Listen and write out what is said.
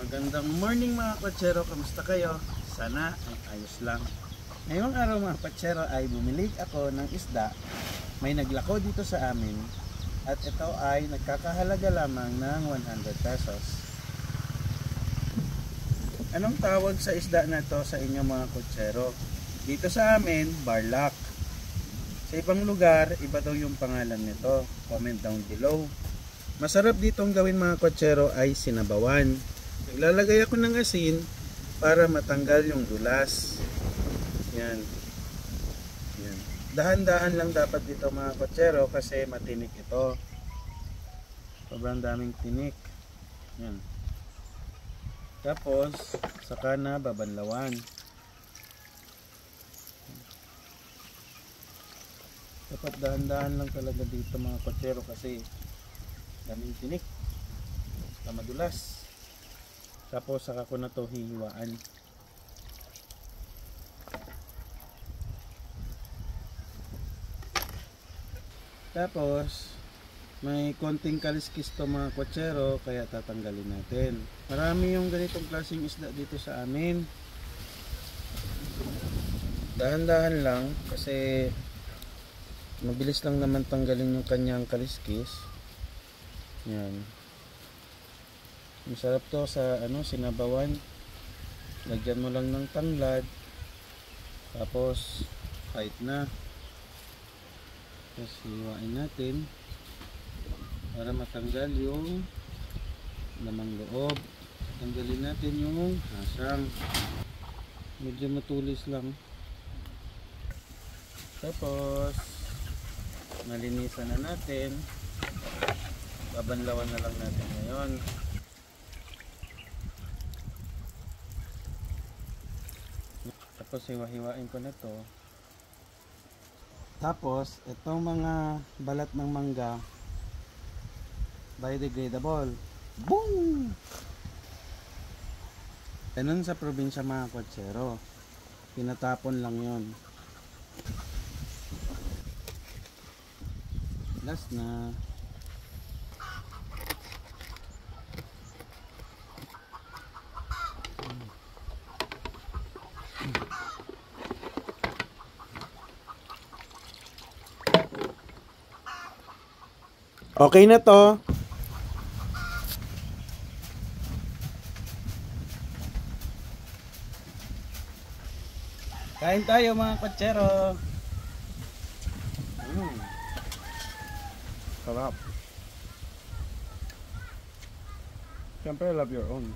Magandang morning mga kotsero, kamusta kayo? Sana ay ayos lang. Ngayong araw mga kotsero ay bumili ako ng isda. May naglako dito sa amin at ito ay nagkakahalaga lamang ng 100 pesos. Anong tawag sa isda na ito sa inyo mga kotsero? Dito sa amin, barlak. Sa ibang lugar, iba daw yung pangalan nito. Comment down below. Masarap ditong gawin mga kotsero ay sinabawan. Naglalagay ako ng asin para matanggal yung dulas. Yan. Yan. Dahan-dahan lang dapat dito mga kotsero kasi matinik ito. Sobrang daming tinik. Yan. Tapos, saka na babanlawan. Dapat dahan-dahan lang talaga dito mga kotsero kasi daming tinik. Madulas. Tapos saka ko na to hihiwaan. Tapos may konting kaliskis to mga kotsero kaya tatanggalin natin. Marami yung ganitong klaseng isda dito sa amin. Dahan-dahan lang kasi mabilis lang naman tanggalin yung kanyang kaliskis. Yan. Masarap to sa sinabawan. Lagyan mo lang ng tanglad. Tapos kahit na. Tapos hiwain natin para matanggal yung lamang loob. Tanggalin natin yung hasang. Medyo matulis lang. Tapos malinisan na natin. Babanlawan na lang natin ngayon. Tapos hiwa-hiwain ko na to. Tapos itong mga balat ng mangga biodegradable. Boom! Ganun sa probinsya mga kotsero. Pinatapon lang yon. Last na. Okay na to. Kain tayo mga kotsero. Sarap. Siyempre love your own.